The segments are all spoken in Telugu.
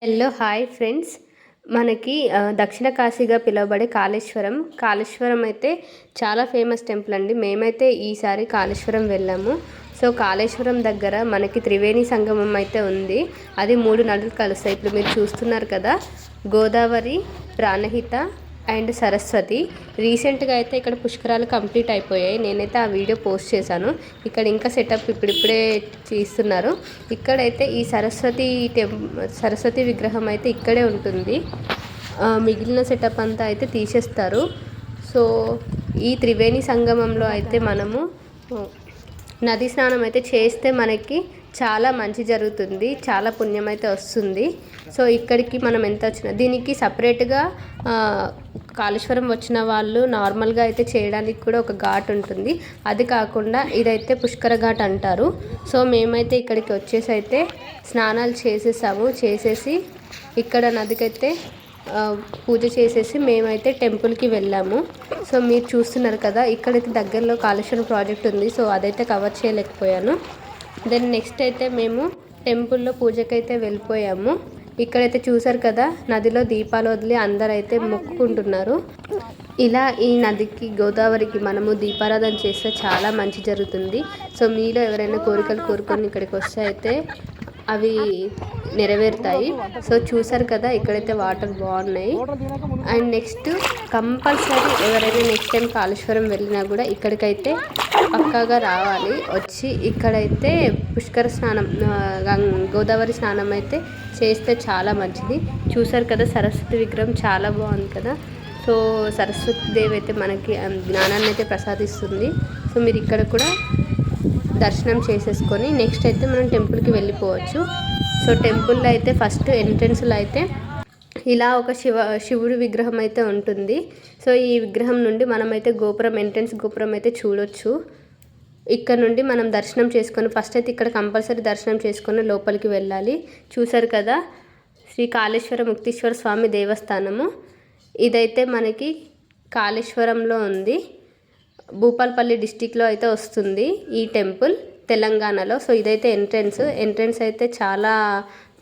Hello hi friends. మనకి దక్షిణ కాశీగా పిలువబడే కాళేశ్వరం అయితే చాలా ఫేమస్ టెంపుల్ అండి. మేమైతే ఈసారి కాళేశ్వరం వెళ్ళాము. సో కాళేశ్వరం దగ్గర మనకి త్రివేణి సంగమం అయితే ఉంది. అది 3 నదులు కలుస్తాయి. ఇప్పుడు మీరు చూస్తున్నారు కదా, గోదావరి, ప్రాణహిత అండ్ సరస్వతి. రీసెంట్గా అయితే ఇక్కడ పుష్కరాలు కంప్లీట్ అయిపోయాయి. నేనైతే ఆ వీడియో పోస్ట్ చేశాను. ఇక్కడ ఇంకా సెటప్ ఇప్పుడిప్పుడే చేస్తున్నారు. ఇక్కడైతే ఈ సరస్వతి విగ్రహం అయితే ఇక్కడే ఉంటుంది. మిగిలిన సెటప్ అంతా అయితే తీసేస్తారు. సో ఈ త్రివేణి సంగమంలో అయితే మనము నది స్నానం అయితే చేస్తే మనకి చాలా మంచి జరుగుతుంది, చాలా పుణ్యం అయితే వస్తుంది. సో ఇక్కడికి మనం ఎంత వచ్చినా దీనికి సపరేట్గా కాళేశ్వరం వచ్చిన వాళ్ళు నార్మల్గా అయితే చేయడానికి కూడా ఒక ఘాట్ ఉంటుంది. అది కాకుండా ఇదైతే పుష్కర ఘాట్ అంటారు. సో మేమైతే ఇక్కడికి వచ్చేసి అయితే స్నానాలు చేసేసి ఇక్కడ నదికైతే పూజ చేసేసి మేమైతే టెంపుల్కి వెళ్ళాము. సో మీరు చూస్తున్నారు కదా, ఇక్కడైతే దగ్గరలో కాళేశ్వరం ప్రాజెక్ట్ ఉంది. సో అదైతే కవర్ చేయలేకపోయాను. దెన్ నెక్స్ట్ అయితే మేము టెంపుల్లో పూజకైతే వెళ్ళిపోయాము. ఇక్కడైతే చూసారు కదా, నదిలో దీపాలు వదిలి అందరైతే మొక్కుకుంటున్నారు. ఇలా ఈ నదికి, గోదావరికి మనము దీపారాధన చేస్తే చాలా మంచి జరుగుతుంది. సో మీలో ఎవరైనా కోరికలు కోరుకొని ఇక్కడికి వస్తే అయితే అవి నెరవేరుతాయి. సో చూసారు కదా, ఇక్కడైతే వాటర్ బాగున్నాయి. అండ్ నెక్స్ట్ కంపల్సరీ ఎవరైనా నెక్స్ట్ టైం కాళేశ్వరం వెళ్ళినా కూడా ఇక్కడికైతే పక్కాగా రావాలి. వచ్చి ఇక్కడైతే పుష్కర స్నానం, గోదావరి స్నానం అయితే చేస్తే చాలా మంచిది. చూసారు కదా, సరస్వతి విగ్రహం చాలా బాగుంది కదా. సో సరస్వతి దేవి అయితే మనకి జ్ఞానాన్ని అయితే ప్రసాదిస్తుంది. సో మీరు ఇక్కడ కూడా దర్శనం చేసేసుకొని నెక్స్ట్ అయితే మనం టెంపుల్కి వెళ్ళిపోవచ్చు. సో టెంపుల్లో అయితే ఫస్ట్ ఎంట్రన్స్లో అయితే ఇలా ఒక శివుడి విగ్రహం అయితే ఉంటుంది. సో ఈ విగ్రహం నుండి మనమైతే ఎంట్రన్స్ గోపురం అయితే చూడొచ్చు. ఇక్కడ నుండి మనం దర్శనం చేసుకొని ఫస్ట్ అయితే ఇక్కడ కంపల్సరీ దర్శనం చేసుకొని లోపలికి వెళ్ళాలి. చూసారు కదా, శ్రీ కాళేశ్వర ముక్తీశ్వర స్వామి దేవస్థానము. ఇదైతే మనకి కాళేశ్వరంలో ఉంది. భూపాలపల్లి డిస్టిక్లో అయితే వస్తుంది ఈ టెంపుల్, తెలంగాణలో. సో ఇదైతే ఎంట్రన్స్ అయితే చాలా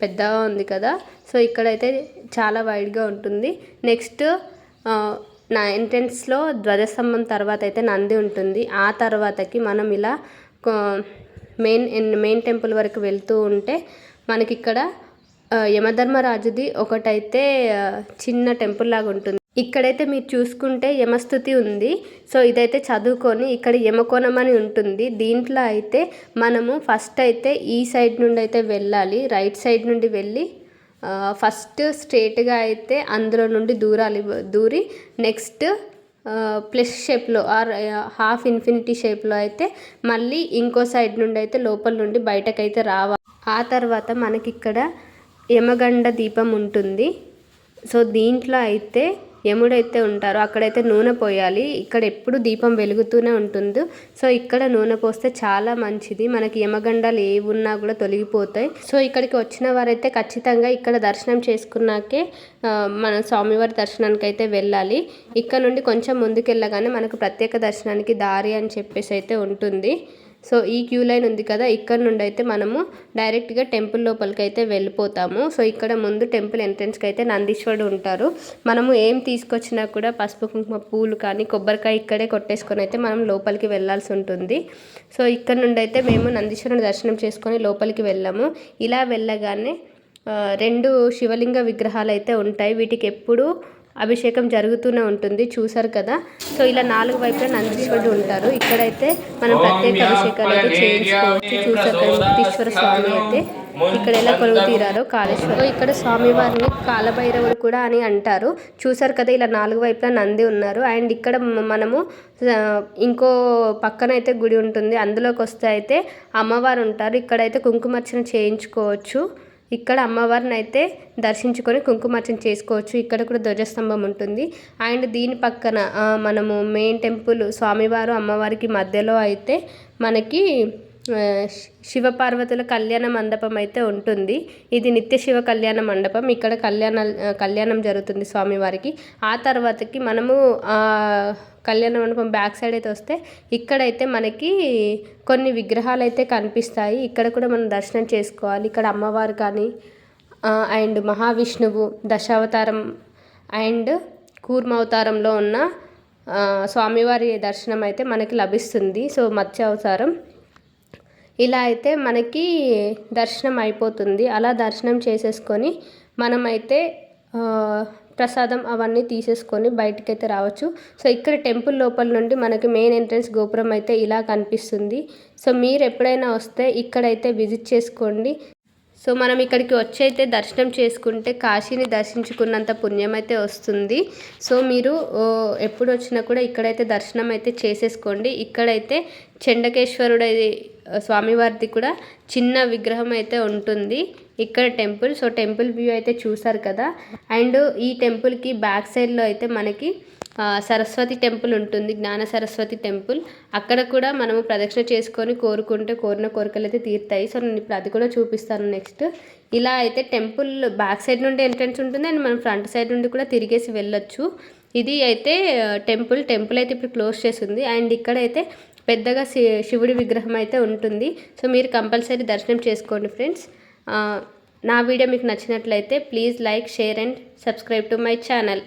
పెద్దగా ఉంది కదా. సో ఇక్కడైతే చాలా వైడ్గా ఉంటుంది. నెక్స్ట్ నా ఎంట్రన్స్లో ధ్వజస్తంభం తర్వాత అయితే నంది ఉంటుంది. ఆ తర్వాతకి మనం ఇలా మెయిన్ టెంపుల్ వరకు వెళ్తూ ఉంటే మనకి ఇక్కడ యమధర్మరాజుది ఒకటైతే చిన్న టెంపుల్ లాగా ఉంటుంది. ఇక్కడైతే మీరు చూసుకుంటే యమస్తుతి ఉంది. సో ఇదైతే చదువుకొని ఇక్కడ యమకోణం అని ఉంటుంది. దీంట్లో అయితే మనము ఫస్ట్ అయితే ఈ సైడ్ నుండి అయితే వెళ్ళాలి. రైట్ సైడ్ నుండి వెళ్ళి ఫస్ట్ స్ట్రేట్గా అయితే అందులో నుండి దూరి నెక్స్ట్ ప్లస్ షేప్లో ఆర్ హాఫ్ ఇన్ఫినిటీ షేప్లో అయితే మళ్ళీ ఇంకో సైడ్ నుండి అయితే లోపల నుండి బయటకైతే రావాలి. ఆ తర్వాత మనకి ఇక్కడ యమగండ దీపం ఉంటుంది. సో దీంట్లో అయితే యముడైతే ఉంటారో అక్కడైతే నూనె పోయాలి. ఇక్కడ ఎప్పుడు దీపం వెలుగుతూనే ఉంటుంది. సో ఇక్కడ నూనె పోస్తే చాలా మంచిది. మనకి యమగండాలు ఏవి ఉన్నా కూడా తొలగిపోతాయి. సో ఇక్కడికి వచ్చిన వారైతే ఖచ్చితంగా ఇక్కడ దర్శనం చేసుకున్నాకే మన స్వామివారి దర్శనానికి అయితే వెళ్ళాలి. ఇక్కడ నుండి కొంచెం ముందుకెళ్ళగానే మనకు ప్రత్యేక దర్శనానికి దారి అని చెప్పేసి అయితే ఉంటుంది. సో ఈ క్యూ లైన్ ఉంది కదా, ఇక్కడ నుండి అయితే మనము డైరెక్ట్గా టెంపుల్ లోపలికి అయితే వెళ్ళిపోతాము. సో ఇక్కడ ముందు టెంపుల్ ఎంట్రన్స్కి అయితే నందీశ్వరుడు ఉంటారు. మనము ఏం తీసుకొచ్చినా కూడా పసుపు కుంకుమ పూలు కానీ కొబ్బరికాయ ఇక్కడే కొట్టేసుకొని అయితే మనం లోపలికి వెళ్ళాల్సి ఉంటుంది. సో ఇక్కడ నుండి అయితే మేము నందీశ్వరుని దర్శనం చేసుకొని లోపలికి వెళ్ళాము. ఇలా వెళ్ళగానే 2 శివలింగ విగ్రహాలు అయితే ఉంటాయి. వీటికి ఎప్పుడు అభిషేకం జరుగుతూనే ఉంటుంది. చూసారు కదా, సో ఇలా 4 వైపులా నందీశ్వరుడు ఉంటారు. ఇక్కడైతే మనం ప్రత్యేక అభిషేకాలు అయితే చేయించుకోవచ్చు. చూసారు కదా, ముక్తీశ్వర స్వామి అయితే ఇక్కడ ఎలా కొలువు తీరారో కాళేశ్వరం. ఇక్కడ స్వామివారిని కాలభైరవుడు కూడా అని అంటారు. చూసారు కదా, ఇలా 4 వైపులా నంది ఉన్నారు. అండ్ ఇక్కడ మనము ఇంకో పక్కన అయితే గుడి ఉంటుంది. అందులోకి వస్తే అయితే అమ్మవారు ఉంటారు. ఇక్కడైతే కుంకుమార్చన చేయించుకోవచ్చు. ఇక్కడ అమ్మవారిని అయితే దర్శించుకొని కుంకుమార్చన చేసుకోవచ్చు. ఇక్కడ కూడా ధ్వజస్తంభం ఉంటుంది. అండ్ దీని పక్కన మనము మెయిన్ టెంపుల్ స్వామివారు అమ్మవారికి మధ్యలో అయితే మనకి శివపార్వతుల కళ్యాణ మండపం అయితే ఉంటుంది. ఇది నిత్య శివ కళ్యాణ మండపం. ఇక్కడ కళ్యాణం జరుగుతుంది స్వామివారికి. ఆ తర్వాతకి మనము కళ్యాణ మండపం బ్యాక్ సైడ్ అయితే వస్తే ఇక్కడైతే మనకి కొన్ని విగ్రహాలు అయితే కనిపిస్తాయి. ఇక్కడ కూడా మనం దర్శనం చేసుకోవాలి. ఇక్కడ అమ్మవారు కానీ అండ్ మహావిష్ణువు దశావతారం అండ్ కూర్మావతారంలో ఉన్న స్వామివారి దర్శనం అయితే మనకి లభిస్తుంది. సో మత్స్య అవతారం ఇలా అయితే మనకి దర్శనం అయిపోతుంది. అలా దర్శనం చేసేసుకొని మనమైతే ప్రసాదం అవన్నీ తీసేసుకొని బయటకైతే రావచ్చు. సో ఇక్కడ టెంపుల్ లోపల నుండి మనకి మెయిన్ ఎంట్రన్స్ గోపురం అయితే ఇలా కనిపిస్తుంది. సో మీరు ఎప్పుడైనా వస్తే ఇక్కడైతే విజిట్ చేసుకోండి. సో మనం ఇక్కడికి వచ్చి అయితే దర్శనం చేసుకుంటే కాశీని దర్శించుకున్నంత పుణ్యం అయితే వస్తుంది. సో మీరు ఎప్పుడు వచ్చినా కూడా ఇక్కడైతే దర్శనం అయితే చేసేసుకోండి. ఇక్కడైతే చెండకేశ్వరుడు స్వామివారిది కూడా చిన్న విగ్రహం అయితే ఉంటుంది ఇక్కడ టెంపుల్. సో టెంపుల్ వ్యూ అయితే చూసారు కదా. అండ్ ఈ టెంపుల్కి బ్యాక్ సైడ్లో అయితే మనకి సరస్వతి టెంపుల్ ఉంటుంది, జ్ఞాన సరస్వతి టెంపుల్. అక్కడ కూడా మనము ప్రదక్షిణ చేసుకొని కోరుకుంటే కోరిన కోరికలు అయితే తీరుతాయి. సో నేను ఇప్పుడు అది కూడా చూపిస్తాను నెక్స్ట్. ఇలా అయితే టెంపుల్ బ్యాక్ సైడ్ నుండి ఎంట్రన్స్ ఉంటుంది అండ్ మనం ఫ్రంట్ సైడ్ నుండి కూడా తిరిగేసి వెళ్ళొచ్చు. ఇది అయితే టెంపుల్ అయితే ఇప్పుడు క్లోజ్ చేసింది. అండ్ ఇక్కడైతే పెద్దగా శివుడి విగ్రహం అయితే ఉంటుంది. సో మీరు కంపల్సరీ దర్శనం చేసుకోండి ఫ్రెండ్స్. నా వీడియో మీకు నచ్చినట్లయితే please like, share and subscribe to my channel.